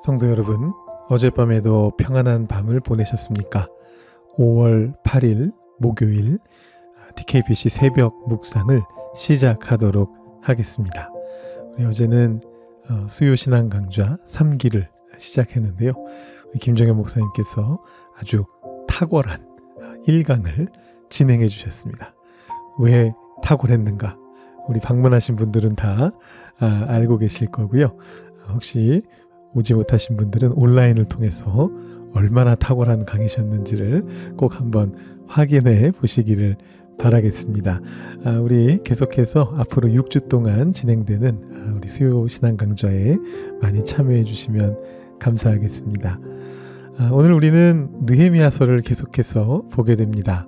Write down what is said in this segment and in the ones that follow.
성도 여러분, 어젯밤에도 평안한 밤을 보내셨습니까? 5월 8일 목요일 DKBC 새벽 묵상을 시작하도록 하겠습니다. 우리 어제는 수요신앙 강좌 3기를 시작했는데요. 김정현 목사님께서 아주 탁월한 1강을 진행해 주셨습니다. 왜 탁월했는가? 우리 방문하신 분들은 다 알고 계실 거고요. 혹시 오지 못하신 분들은 온라인을 통해서 얼마나 탁월한 강의셨는지를 꼭 한번 확인해 보시기를 바라겠습니다. 우리 계속해서 앞으로 6주 동안 진행되는 우리 수요 신앙 강좌에 많이 참여해 주시면 감사하겠습니다. 오늘 우리는 느헤미야서를 계속해서 보게 됩니다.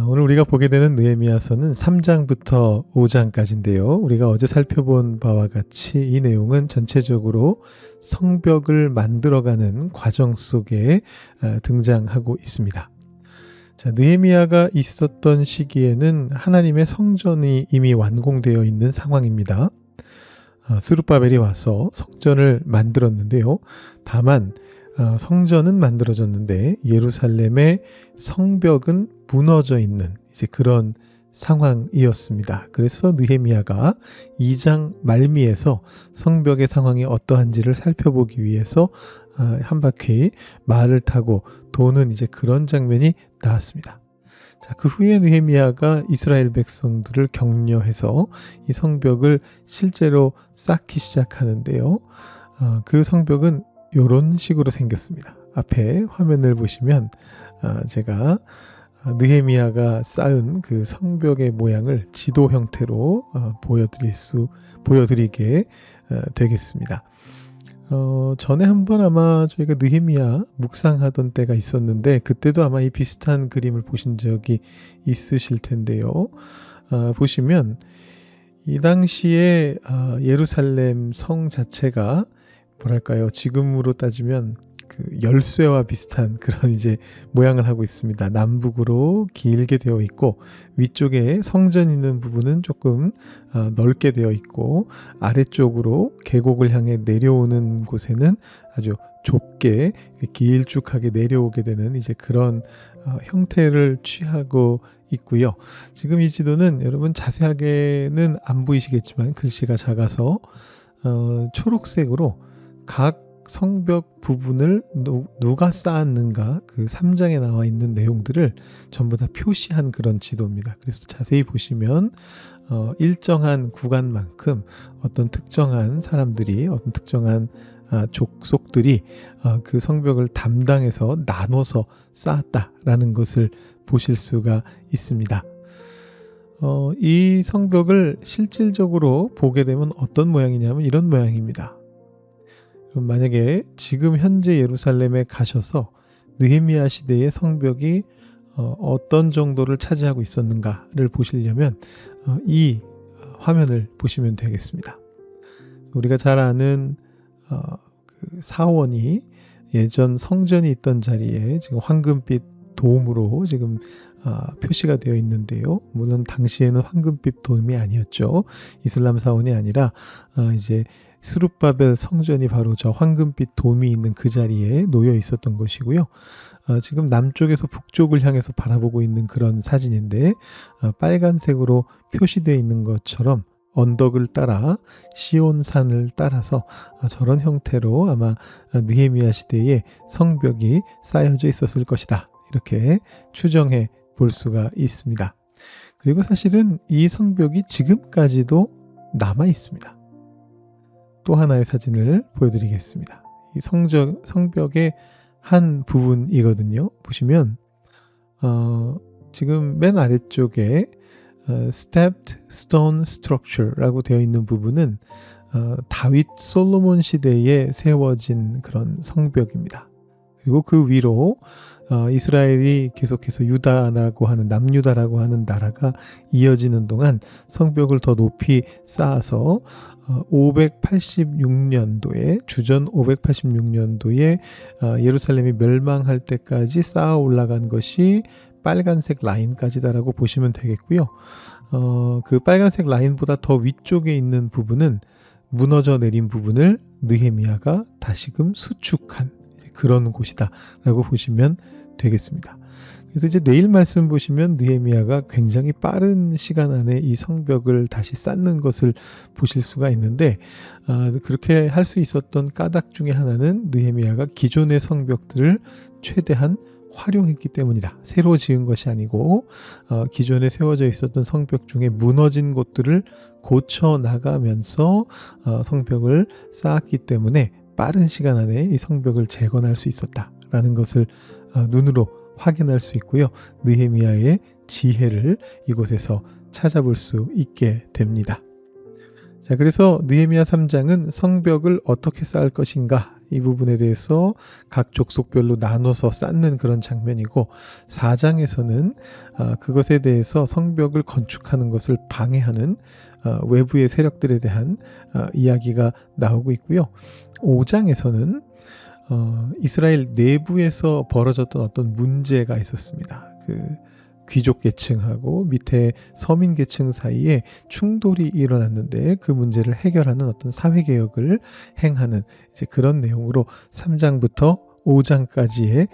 오늘 우리가 보게 되는 느헤미야서는 3장부터 5장까지인데요. 우리가 어제 살펴본 바와 같이 이 내용은 전체적으로 성벽을 만들어가는 과정 속에 등장하고 있습니다. 자, 느헤미야가 있었던 시기에는 하나님의 성전이 이미 완공되어 있는 상황입니다. 스룹바벨이 와서 성전을 만들었는데요. 다만 성전은 만들어졌는데 예루살렘의 성벽은 무너져 있는 이제 그런 상황이었습니다. 그래서 느헤미야가 2장 말미에서 성벽의 상황이 어떠한지를 살펴보기 위해서 한 바퀴 말을 타고 도는 이제 그런 장면이 나왔습니다. 자, 그 후에 느헤미야가 이스라엘 백성들을 격려해서 이 성벽을 실제로 쌓기 시작하는데요. 그 성벽은 이런 식으로 생겼습니다. 앞에 화면을 보시면 제가 느헤미야가 쌓은 그 성벽의 모양을 지도 형태로 보여드리게 되겠습니다. 전에 한번 아마 저희가 느헤미야 묵상하던 때가 있었는데 그때도 아마 이 비슷한 그림을 보신 적이 있으실 텐데요. 보시면 이 당시에 예루살렘 성 자체가 뭐랄까요? 지금으로 따지면 그 열쇠와 비슷한 그런 이제 모양을 하고 있습니다. 남북으로 길게 되어 있고 위쪽에 성전 있는 부분은 조금 넓게 되어 있고 아래쪽으로 계곡을 향해 내려오는 곳에는 아주 좁게 길쭉하게 내려오게 되는 이제 그런 형태를 취하고 있고요. 지금 이 지도는 여러분 자세하게는 안 보이시겠지만 글씨가 작아서 초록색으로 각 성벽 부분을 누가 쌓았는가 그 3장에 나와 있는 내용들을 전부 다 표시한 그런 지도입니다. 그래서 자세히 보시면 일정한 구간만큼 어떤 특정한 사람들이 어떤 특정한 족속들이 그 성벽을 담당해서 나눠서 쌓았다라는 것을 보실 수가 있습니다. 이 성벽을 실질적으로 보게 되면 어떤 모양이냐면 이런 모양입니다. 그럼 만약에 지금 현재 예루살렘에 가셔서 느헤미야 시대의 성벽이 어떤 정도를 차지하고 있었는가를 보시려면 이 화면을 보시면 되겠습니다. 우리가 잘 아는 그 사원이 예전 성전이 있던 자리에 지금 황금빛 돔으로 지금 표시가 되어 있는데요. 물론 당시에는 황금빛 돔이 아니었죠. 이슬람 사원이 아니라 이제 스룹바벨 성전이 바로 저 황금빛 돔이 있는 그 자리에 놓여 있었던 것이고요. 지금 남쪽에서 북쪽을 향해서 바라보고 있는 그런 사진인데 빨간색으로 표시되어 있는 것처럼 언덕을 따라 시온산을 따라서 저런 형태로 아마 느헤미야 시대에 성벽이 쌓여져 있었을 것이다. 이렇게 추정해 볼 수가 있습니다. 그리고 사실은 이 성벽이 지금까지도 남아 있습니다. 또 하나의 사진을 보여드리겠습니다. 이 성벽의 한 부분이거든요. 보시면 지금 맨 아래쪽에 Stepped Stone Structure라고 되어 있는 부분은 다윗 솔로몬 시대에 세워진 그런 성벽입니다. 그리고 그 위로 이스라엘이 계속해서 유다라고 하는 남유다라고 하는 나라가 이어지는 동안 성벽을 더 높이 쌓아서 586년도에 주전 586년도에 예루살렘이 멸망할 때까지 쌓아 올라간 것이 빨간색 라인까지다라고 보시면 되겠고요. 그 빨간색 라인보다 더 위쪽에 있는 부분은 무너져 내린 부분을 느헤미야가 다시금 수축한 그런 곳이다라고 보시면 되겠습니다. 그래서 이제 내일 말씀 보시면 느헤미야가 굉장히 빠른 시간 안에 이 성벽을 다시 쌓는 것을 보실 수가 있는데, 그렇게 할 수 있었던 까닭 중에 하나는 느헤미야가 기존의 성벽들을 최대한 활용했기 때문이다. 새로 지은 것이 아니고 기존에 세워져 있었던 성벽 중에 무너진 곳들을 고쳐 나가면서 성벽을 쌓았기 때문에 빠른 시간 안에 이 성벽을 재건할 수 있었다라는 것을 눈으로 확인할 수 있고요. 느헤미야의 지혜를 이곳에서 찾아볼 수 있게 됩니다. 자, 그래서 느헤미야 3장은 성벽을 어떻게 쌓을 것인가, 이 부분에 대해서 각 족속별로 나눠서 쌓는 그런 장면이고, 4장에서는 그것에 대해서 성벽을 건축하는 것을 방해하는 외부의 세력들에 대한 이야기가 나오고 있고요. 5장에서는 이스라엘 내부에서 벌어졌던 어떤 문제가 있었습니다. 그 귀족 계층하고 밑에 서민 계층 사이에 충돌이 일어났는데 그 문제를 해결하는 어떤 사회개혁을 행하는 이제 그런 내용으로 3장부터 5장까지의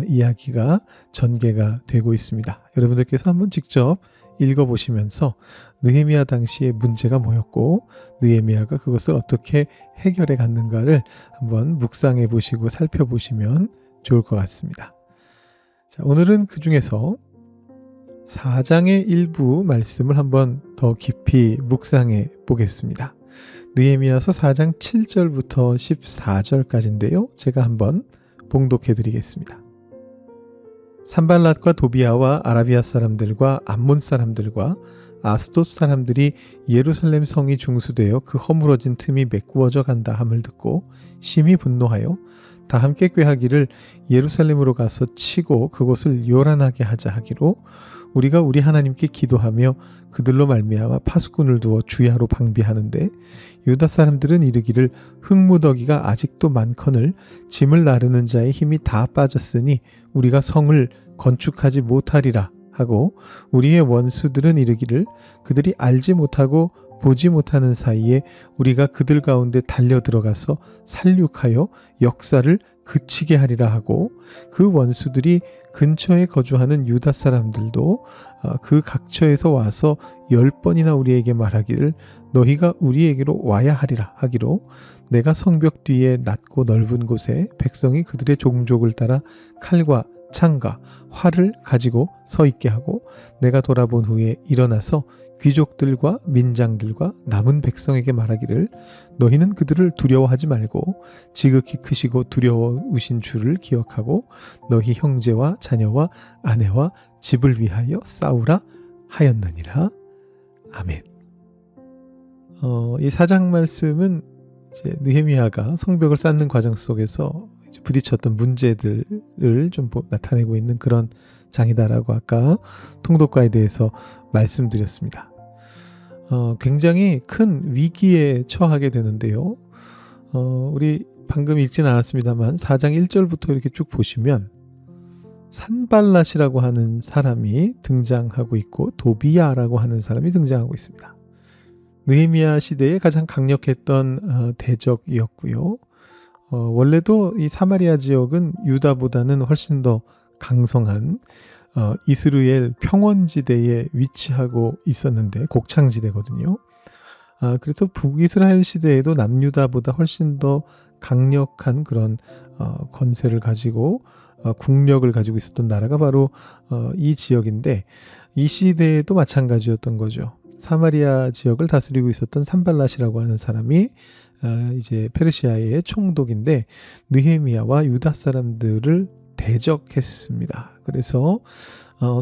이야기가 전개가 되고 있습니다. 여러분들께서 한번 직접 읽어보시면서 느헤미야 당시의 문제가 뭐였고 느헤미야가 그것을 어떻게 해결해 갔는가를 한번 묵상해 보시고 살펴보시면 좋을 것 같습니다. 자, 오늘은 그 중에서 4장의 일부 말씀을 한번 더 깊이 묵상해 보겠습니다. 느헤미야서 4장 7절부터 14절까지인데요. 제가 한번 봉독해 드리겠습니다. 산발랏과 도비아와 아라비아 사람들과 암몬 사람들과 아스돗 사람들이 예루살렘 성이 중수되어 그 허물어진 틈이 메꾸어져 간다 함을 듣고 심히 분노하여 다 함께 꾀하기를 예루살렘으로 가서 치고 그곳을 요란하게 하자 하기로 우리가 우리 하나님께 기도하며 그들로 말미암아 파수꾼을 두어 주야로 방비하는데 유다 사람들은 이르기를 흙무더기가 아직도 많거늘 짐을 나르는 자의 힘이 다 빠졌으니 우리가 성을 건축하지 못하리라 하고 우리의 원수들은 이르기를 그들이 알지 못하고 보지 못하는 사이에 우리가 그들 가운데 달려 들어가서 살육하여 역사를 그치게 하리라 하고 그 원수들이 근처에 거주하는 유다 사람들도 그 각처에서 와서 10번이나 우리에게 말하기를 너희가 우리에게로 와야 하리라 하기로 내가 성벽 뒤에 낮고 넓은 곳에 백성이 그들의 종족을 따라 칼과 창과 활을 가지고 서 있게 하고 내가 돌아본 후에 일어나서 귀족들과 민장들과 남은 백성에게 말하기를 너희는 그들을 두려워하지 말고 지극히 크시고 두려우신 주를 기억하고 너희 형제와 자녀와 아내와 집을 위하여 싸우라 하였느니라. 아멘. 이 4장 말씀은 이제 느헤미야가 성벽을 쌓는 과정 속에서 부딪혔던 문제들을 좀 나타내고 있는 그런 장이다라고 아까 통독과에 대해서 말씀드렸습니다. 굉장히 큰 위기에 처하게 되는데요. 우리 방금 읽진 않았습니다만 4장 1절부터 이렇게 쭉 보시면 산발랏이라고 하는 사람이 등장하고 있고 도비야라고 하는 사람이 등장하고 있습니다. 느헤미야 시대에 가장 강력했던 대적이었고요. 원래도 이 사마리아 지역은 유다보다는 훨씬 더 강성한 이스라엘 평원지대에 위치하고 있었는데 곡창지대거든요. 그래서 북이스라엘 시대에도 남유다보다 훨씬 더 강력한 그런 권세를 가지고 국력을 가지고 있었던 나라가 바로 이 지역인데 이 시대에도 마찬가지였던 거죠. 사마리아 지역을 다스리고 있었던 산발랏이라고 하는 사람이 이제 페르시아의 총독인데 느헤미야와 유다 사람들을 대적했습니다. 그래서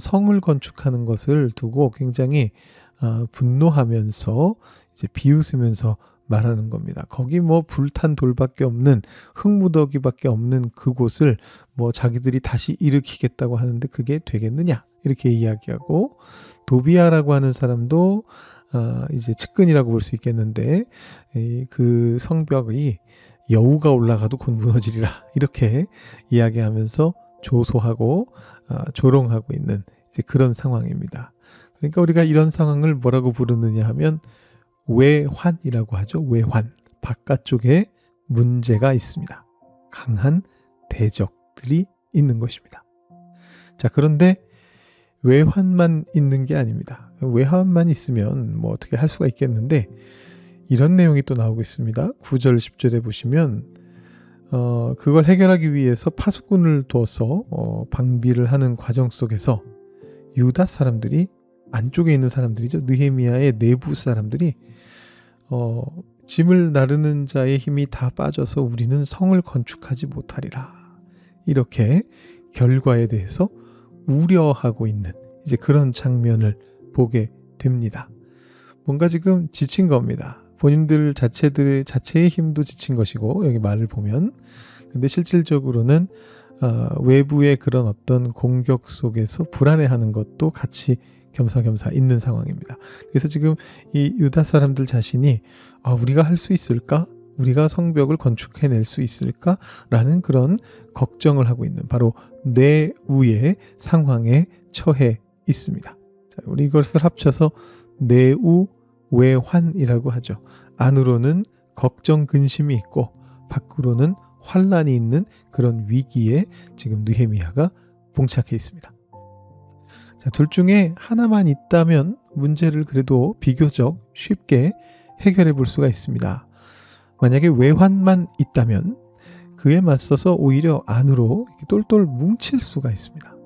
성을 건축하는 것을 두고 굉장히 분노하면서 이제 비웃으면서 말하는 겁니다. 거기 뭐 불탄 돌밖에 없는 흙무더기밖에 없는 그곳을 뭐 자기들이 다시 일으키겠다고 하는데 그게 되겠느냐 이렇게 이야기하고 도비야라고 하는 사람도 이제 측근이라고 볼 수 있겠는데 그 성벽이 여우가 올라가도 곧 무너지리라 이렇게 이야기하면서 조소하고 조롱하고 있는 이제 그런 상황입니다. 그러니까 우리가 이런 상황을 뭐라고 부르느냐 하면 외환이라고 하죠. 외환. 바깥쪽에 문제가 있습니다. 강한 대적들이 있는 것입니다. 자, 그런데 외환만 있는 게 아닙니다. 외환만 있으면 뭐 어떻게 할 수가 있겠는데 이런 내용이 또 나오고 있습니다. 9절 10절에 보시면 그걸 해결하기 위해서 파수꾼을 두어서 방비를 하는 과정 속에서 유다 사람들이, 안쪽에 있는 사람들이죠. 느헤미야의 내부 사람들이 짐을 나르는 자의 힘이 다 빠져서 우리는 성을 건축하지 못하리라. 이렇게 결과에 대해서 우려하고 있는 이제 그런 장면을 보게 됩니다. 뭔가 지금 지친 겁니다. 본인들 자체의 힘도 지친 것이고, 여기 말을 보면. 근데 실질적으로는 외부의 그런 어떤 공격 속에서 불안해하는 것도 같이 겸사겸사 있는 상황입니다. 그래서 지금 이 유다 사람들 자신이 우리가 할 수 있을까? 우리가 성벽을 건축해낼 수 있을까? 라는 그런 걱정을 하고 있는 바로 내우의 상황에 처해 있습니다. 자, 우리 이것을 합쳐서 내우 외환이라고 하죠. 안으로는 걱정 근심이 있고 밖으로는 환란이 있는 그런 위기에 지금 느헤미야가 봉착해 있습니다. 자, 둘 중에 하나만 있다면 문제를 그래도 비교적 쉽게 해결해 볼 수가 있습니다. 만약에 외환만 있다면 그에 맞서서 오히려 안으로 똘똘 뭉칠 수가 있습니다.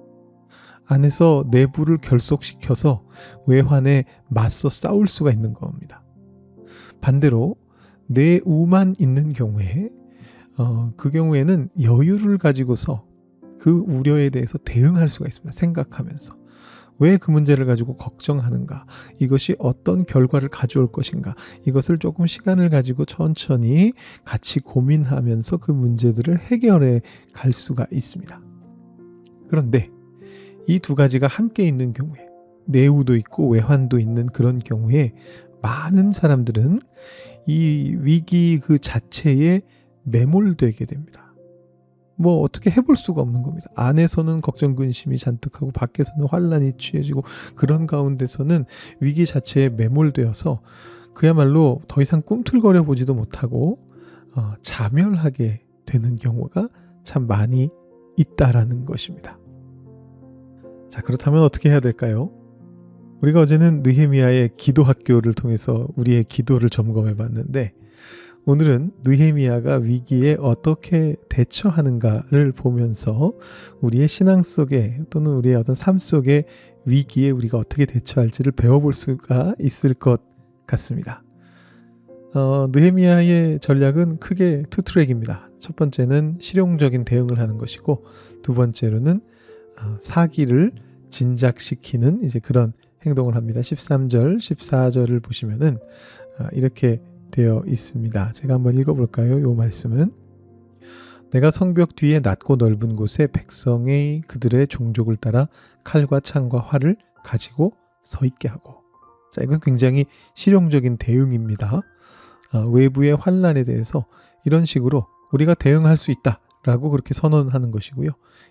안에서 내부를 결속시켜서 외환에 맞서 싸울 수가 있는 겁니다. 반대로 내우만 있는 경우에 그 경우에는 여유를 가지고서 그 우려에 대해서 대응할 수가 있습니다. 생각하면서. 왜 그 문제를 가지고 걱정하는가? 이것이 어떤 결과를 가져올 것인가? 이것을 조금 시간을 가지고 천천히 같이 고민하면서 그 문제들을 해결해 갈 수가 있습니다. 그런데 이 두 가지가 함께 있는 경우에, 내우도 있고 외환도 있는 그런 경우에 많은 사람들은 이 위기 그 자체에 매몰되게 됩니다. 뭐 어떻게 해볼 수가 없는 겁니다. 안에서는 걱정 근심이 잔뜩하고 밖에서는 환란이 취해지고 그런 가운데서는 위기 자체에 매몰되어서 그야말로 더 이상 꿈틀거려 보지도 못하고 자멸하게 되는 경우가 참 많이 있다라는 것입니다. 자, 그렇다면 어떻게 해야 될까요? 우리가 어제는 느헤미야의 기도 학교를 통해서 우리의 기도를 점검해 봤는데 오늘은 느헤미야가 위기에 어떻게 대처하는가를 보면서 우리의 신앙 속에 또는 우리의 어떤 삶 속의 위기에 우리가 어떻게 대처할지를 배워볼 수가 있을 것 같습니다. 느헤미야의 전략은 크게 투 트랙입니다. 첫 번째는 실용적인 대응을 하는 것이고 두 번째로는 사기를 진작시키는 이제 그런 행동을 합니다. 13절, 14절을 보시면은 이렇게 되어 있습니다. 제가 한번 읽어볼까요? 이 말씀은 내가 성벽 뒤에 낮고 넓은 곳에 백성의 그들의 종족을 따라 칼과 창과 활을 가지고 서 있게 하고. 자, 이건 굉장히 실용적인 대응입니다. 외부의 환란에 대해서 이런 식으로 우리가 대응할 수 있다라고 그렇게 선언하는 것이고요.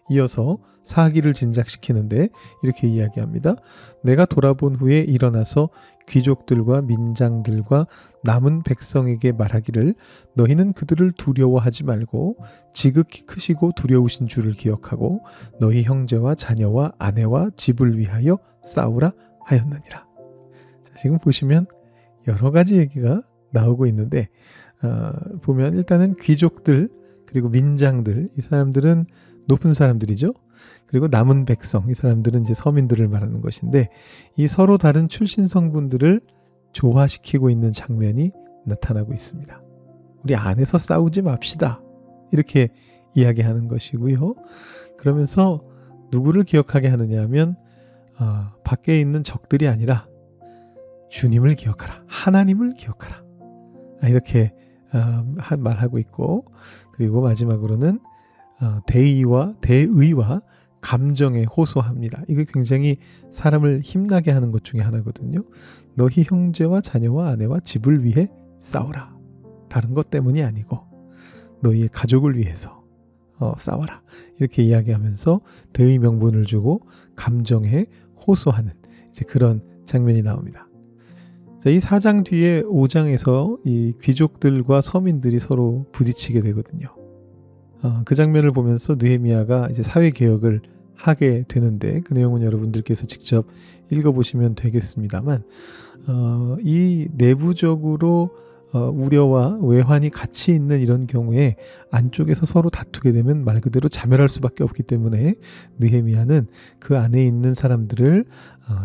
이어서 사기를 진작시키는데 이렇게 이야기합니다. 내가 돌아본 후에 일어나서 귀족들과 민장들과 남은 백성에게 말하기를 너희는 그들을 두려워하지 말고 지극히 크시고 두려우신 주를 기억하고 너희 형제와 자녀와 아내와 집을 위하여 싸우라 하였느니라. 자, 지금 보시면 여러 가지 얘기가 나오고 있는데 보면 일단은 귀족들 그리고 민장들, 이 사람들은 높은 사람들이죠. 그리고 남은 백성, 이 사람들은 이제 서민들을 말하는 것인데 이 서로 다른 출신 성분들을 조화시키고 있는 장면이 나타나고 있습니다. 우리 안에서 싸우지 맙시다. 이렇게 이야기하는 것이고요. 그러면서 누구를 기억하게 하느냐 하면 밖에 있는 적들이 아니라 주님을 기억하라. 하나님을 기억하라. 이렇게 말하고 있고 그리고 마지막으로는 대의와 감정에 호소합니다. 이게 굉장히 사람을 힘나게 하는 것 중에 하나거든요. 너희 형제와 자녀와 아내와 집을 위해 싸워라. 다른 것 때문이 아니고 너희의 가족을 위해서 싸워라. 이렇게 이야기하면서 대의 명분을 주고 감정에 호소하는 이제 그런 장면이 나옵니다. 자, 이 4장 뒤에 5장에서 이 귀족들과 서민들이 서로 부딪히게 되거든요. 그 장면을 보면서 느헤미야가 이제 사회 개혁을 하게 되는데 그 내용은 여러분들께서 직접 읽어보시면 되겠습니다만 이 내부적으로 우려와 외환이 같이 있는 이런 경우에 안쪽에서 서로 다투게 되면 말 그대로 자멸할 수밖에 없기 때문에 느헤미야는 그 안에 있는 사람들을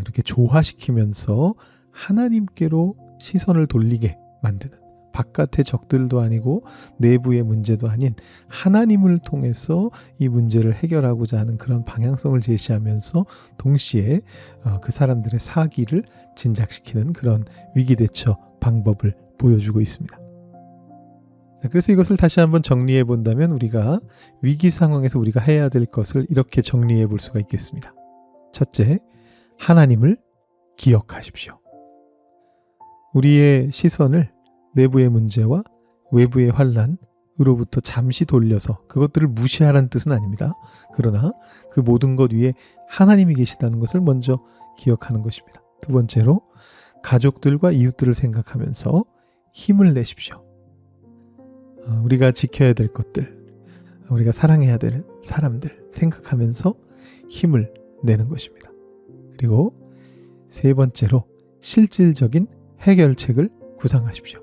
이렇게 조화시키면서 하나님께로 시선을 돌리게 만드는, 바깥의 적들도 아니고 내부의 문제도 아닌 하나님을 통해서 이 문제를 해결하고자 하는 그런 방향성을 제시하면서 동시에 그 사람들의 사기를 진작시키는 그런 위기대처 방법을 보여주고 있습니다. 자, 그래서 이것을 다시 한번 정리해 본다면 우리가 위기 상황에서 우리가 해야 될 것을 이렇게 정리해 볼 수가 있겠습니다. 첫째, 하나님을 기억하십시오. 우리의 시선을 내부의 문제와 외부의 환난으로부터 잠시 돌려서 그것들을 무시하라는 뜻은 아닙니다. 그러나 그 모든 것 위에 하나님이 계시다는 것을 먼저 기억하는 것입니다. 두 번째로, 가족들과 이웃들을 생각하면서 힘을 내십시오. 우리가 지켜야 될 것들, 우리가 사랑해야 될 사람들 생각하면서 힘을 내는 것입니다. 그리고 세 번째로, 실질적인 해결책을 구상하십시오.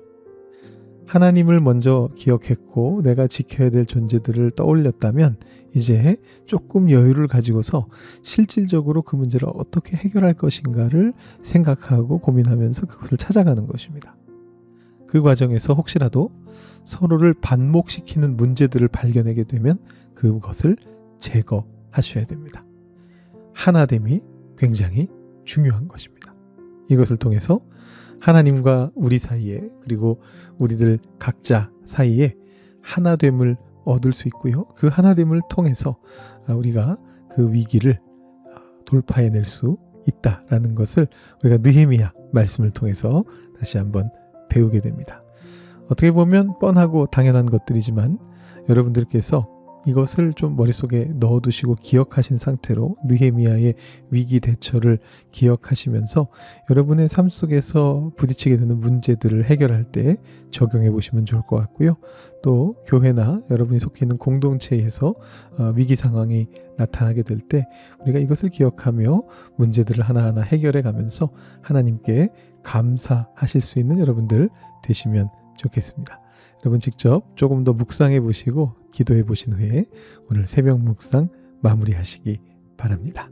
하나님을 먼저 기억했고 내가 지켜야 될 존재들을 떠올렸다면 이제 조금 여유를 가지고서 실질적으로 그 문제를 어떻게 해결할 것인가를 생각하고 고민하면서 그것을 찾아가는 것입니다. 그 과정에서 혹시라도 서로를 반목시키는 문제들을 발견하게 되면 그것을 제거하셔야 됩니다. 하나됨이 굉장히 중요한 것입니다. 이것을 통해서 하나님과 우리 사이에, 그리고 우리들 각자 사이에 하나됨을 얻을 수 있고요. 그 하나됨을 통해서 우리가 그 위기를 돌파해낼 수 있다라는 것을 우리가 느헤미야 말씀을 통해서 다시 한번 배우게 됩니다. 어떻게 보면 뻔하고 당연한 것들이지만 여러분들께서 이것을 좀 머릿속에 넣어두시고 기억하신 상태로 느헤미야의 위기 대처를 기억하시면서 여러분의 삶 속에서 부딪히게 되는 문제들을 해결할 때 적용해 보시면 좋을 것 같고요. 또 교회나 여러분이 속해 있는 공동체에서 위기 상황이 나타나게 될 때 우리가 이것을 기억하며 문제들을 하나하나 해결해 가면서 하나님께 감사하실 수 있는 여러분들 되시면 좋겠습니다. 여러분 직접 조금 더 묵상해 보시고 기도해 보신 후에 오늘 새벽 묵상 마무리하시기 바랍니다.